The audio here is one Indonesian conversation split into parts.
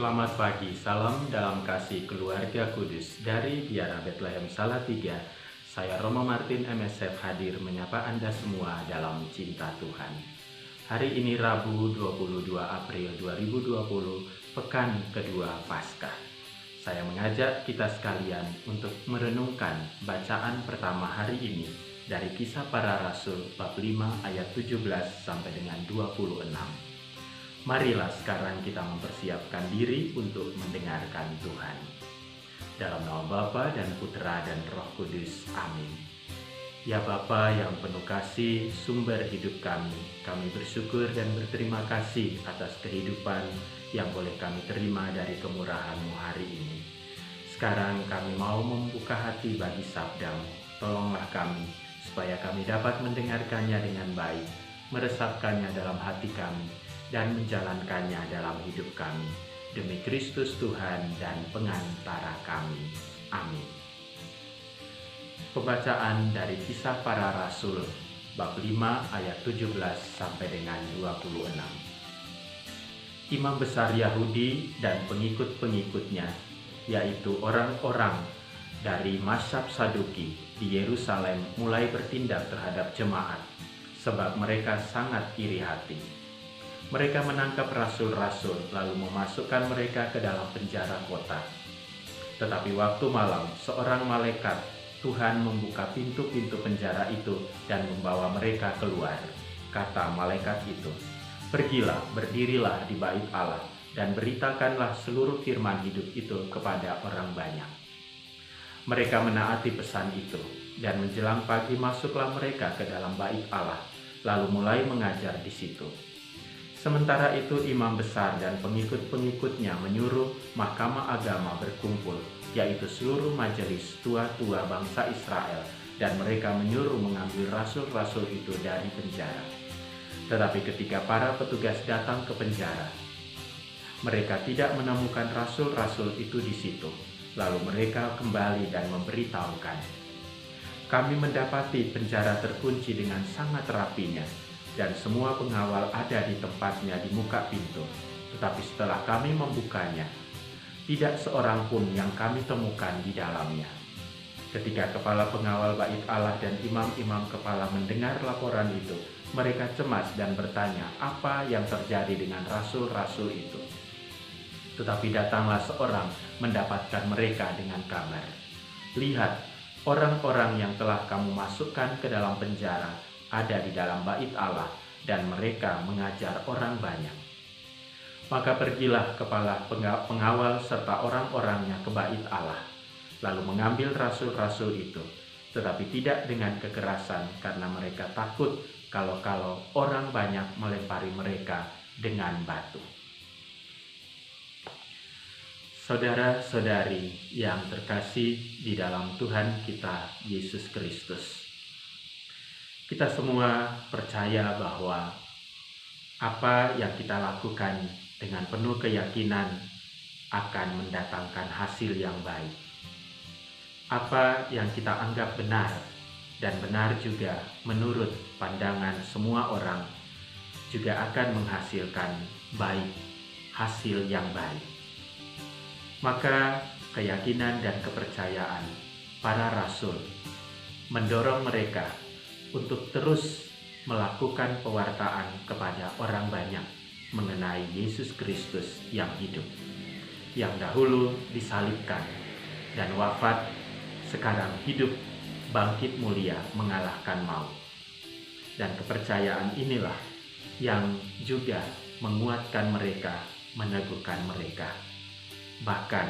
Selamat pagi, salam dalam kasih keluarga kudus. Dari Biara Bethlehem Salatiga, saya Romo Martin MSF hadir menyapa Anda semua dalam cinta Tuhan. Hari ini Rabu 22 April 2020, pekan kedua Paskah. Saya mengajak kita sekalian untuk merenungkan bacaan pertama hari ini dari Kisah Para Rasul bab 5 ayat 17 sampai dengan 26. Marilah sekarang kita mempersiapkan diri untuk mendengarkan Tuhan. Dalam nama Bapa dan Putra dan Roh Kudus. Amin. Ya Bapa yang penuh kasih, sumber hidup kami bersyukur dan berterima kasih atas kehidupan yang boleh kami terima dari kemurahan-Mu hari ini. Sekarang kami mau membuka hati bagi sabda-Mu. Tolonglah kami, supaya kami dapat mendengarkannya dengan baik, meresapkannya dalam hati kami, dan menjalankannya dalam hidup kami. Demi Kristus Tuhan dan pengantara kami. Amin. Pembacaan dari Kisah Para Rasul bab 5 ayat 17 sampai dengan 26. Imam besar Yahudi dan pengikut-pengikutnya, yaitu orang-orang dari mazhab Saduki di Yerusalem, mulai bertindak terhadap jemaat, sebab mereka sangat iri hati. Mereka menangkap rasul-rasul lalu memasukkan mereka ke dalam penjara kota. Tetapi waktu malam, seorang malaikat Tuhan membuka pintu-pintu penjara itu dan membawa mereka keluar. Kata malaikat itu, "Pergilah, berdirilah di bait Allah, dan beritakanlah seluruh firman hidup itu kepada orang banyak." Mereka menaati pesan itu, dan menjelang pagi masuklah mereka ke dalam bait Allah, lalu mulai mengajar di situ. Sementara itu imam besar dan pengikut-pengikutnya menyuruh mahkamah agama berkumpul, yaitu seluruh majelis tua-tua bangsa Israel, dan mereka menyuruh mengambil rasul-rasul itu dari penjara. Tetapi ketika para petugas datang ke penjara, mereka tidak menemukan rasul-rasul itu di situ. Lalu mereka kembali dan memberitahukan, "Kami mendapati penjara terkunci dengan sangat rapinya, dan semua pengawal ada di tempatnya di muka pintu. Tetapi setelah kami membukanya, tidak seorang pun yang kami temukan di dalamnya." Ketika kepala pengawal bait Allah dan imam-imam kepala mendengar laporan itu, mereka cemas dan bertanya apa yang terjadi dengan rasul-rasul itu. Tetapi datanglah seorang mendapatkan mereka dengan kabar, "Lihat, orang-orang yang telah kamu masukkan ke dalam penjara ada di dalam bait Allah, dan mereka mengajar orang banyak." Maka pergilah kepala pengawal serta orang-orangnya ke bait Allah, lalu mengambil rasul-rasul itu, tetapi tidak dengan kekerasan, karena mereka takut kalau orang banyak melempari mereka dengan batu. Saudara-saudari yang terkasih di dalam Tuhan kita Yesus Kristus, kita semua percaya bahwa apa yang kita lakukan dengan penuh keyakinan akan mendatangkan hasil yang baik. Apa yang kita anggap benar dan benar juga menurut pandangan semua orang juga akan menghasilkan baik, hasil yang baik. Maka keyakinan dan kepercayaan para rasul mendorong mereka untuk terus melakukan pewartaan kepada orang banyak mengenai Yesus Kristus yang hidup, yang dahulu disalibkan dan wafat, sekarang hidup, bangkit mulia, mengalahkan maut. Dan kepercayaan inilah yang juga menguatkan mereka, meneguhkan mereka. Bahkan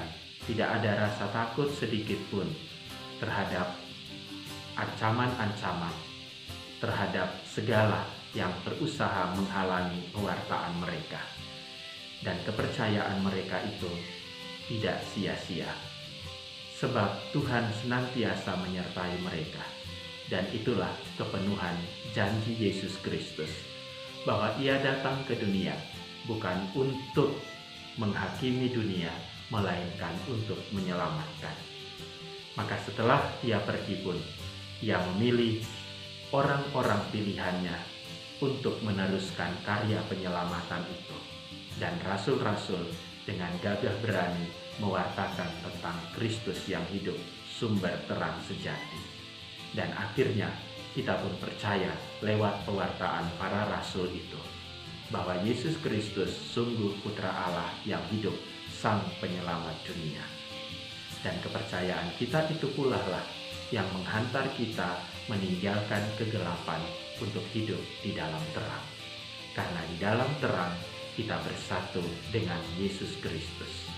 tidak ada rasa takut sedikit pun terhadap ancaman-ancaman, terhadap segala yang berusaha menghalangi pewartaan mereka. Dan kepercayaan mereka itu tidak sia-sia, sebab Tuhan senantiasa menyertai mereka. Dan itulah kepenuhan janji Yesus Kristus, bahwa Ia datang ke dunia bukan untuk menghakimi dunia, melainkan untuk menyelamatkan. Maka setelah Ia pergi pun, Ia memilih orang-orang pilihannya untuk meneruskan karya penyelamatan itu. Dan rasul-rasul dengan gagah berani mewartakan tentang Kristus yang hidup, sumber terang sejati. Dan akhirnya kita pun percaya lewat pewartaan para rasul itu bahwa Yesus Kristus sungguh Putra Allah yang hidup, Sang Penyelamat dunia. Dan kepercayaan kita itu pula lah yang menghantar kita meninggalkan kegelapan untuk hidup di dalam terang. Karena di dalam terang kita bersatu dengan Yesus Kristus.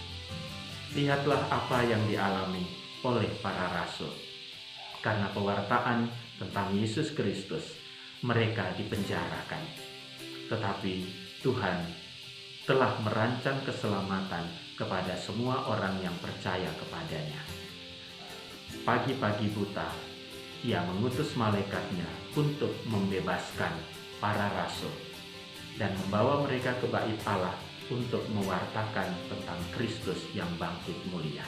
Lihatlah apa yang dialami oleh para rasul. Karena pewartaan tentang Yesus Kristus, mereka dipenjarakan. Tetapi Tuhan telah merancang keselamatan kepada semua orang yang percaya kepadanya. Pagi-pagi buta, Ia mengutus malaikatnya untuk membebaskan para rasul dan membawa mereka ke bait Allah untuk mewartakan tentang Kristus yang bangkit mulia.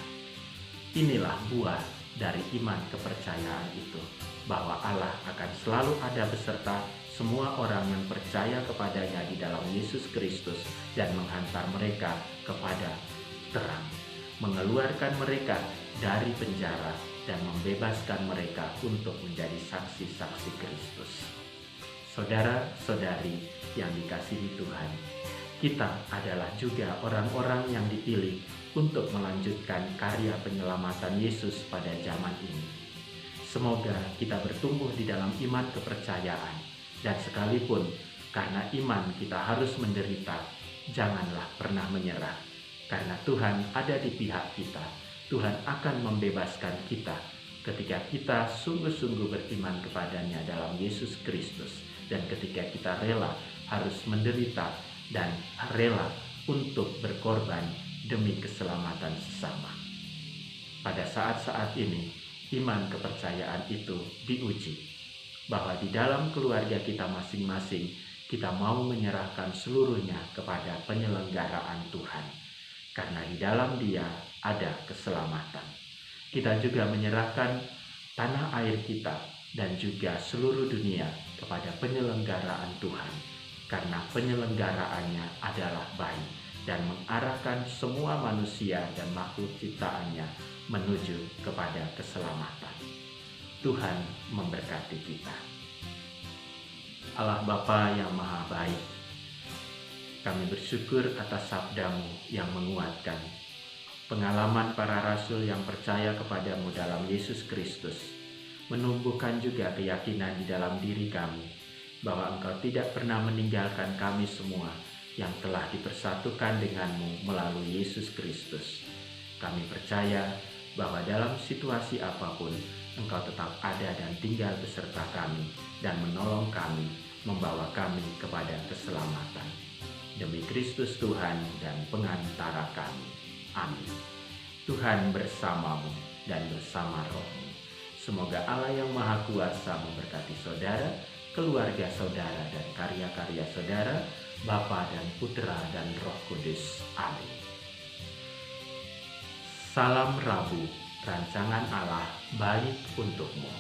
Inilah buah dari iman kepercayaan itu, bahwa Allah akan selalu ada beserta semua orang yang percaya kepadanya di dalam Yesus Kristus dan menghantar mereka kepada terang, mengeluarkan mereka dari penjara dan membebaskan mereka untuk menjadi saksi-saksi Kristus. Saudara-saudari yang dikasihi Tuhan, kita adalah juga orang-orang yang dipilih untuk melanjutkan karya penyelamatan Yesus pada zaman ini. Semoga kita bertumbuh di dalam iman kepercayaan, dan sekalipun karena iman kita harus menderita, janganlah pernah menyerah. Karena Tuhan ada di pihak kita, Tuhan akan membebaskan kita ketika kita sungguh-sungguh beriman kepadanya dalam Yesus Kristus, dan ketika kita rela harus menderita dan rela untuk berkorban demi keselamatan sesama. Pada saat-saat ini, iman kepercayaan itu diuji, bahwa di dalam keluarga kita masing-masing, kita mau menyerahkan seluruhnya kepada penyelenggaraan Tuhan, karena di dalam Dia ada keselamatan. Kita juga menyerahkan tanah air kita dan juga seluruh dunia kepada penyelenggaraan Tuhan, karena penyelenggaraannya adalah baik dan mengarahkan semua manusia dan makhluk ciptaannya menuju kepada keselamatan. Tuhan memberkati kita. Allah Bapa yang Maha Baik, kami bersyukur atas sabda-Mu yang menguatkan pengalaman para rasul yang percaya kepadamu dalam Yesus Kristus, menumbuhkan juga keyakinan di dalam diri kami bahwa Engkau tidak pernah meninggalkan kami semua yang telah dipersatukan denganmu melalui Yesus Kristus. Kami percaya bahwa dalam situasi apapun, Engkau tetap ada dan tinggal beserta kami dan menolong kami, membawa kami kepada keselamatan. Demi Kristus Tuhan dan pengantara kami. Amin. Tuhan bersamamu dan bersama rohmu. Semoga Allah yang Maha Kuasa memberkati saudara, keluarga saudara, dan karya-karya saudara, Bapa dan Putra dan Roh Kudus. Amin. Salam Rabu, rancangan Allah baik untukmu.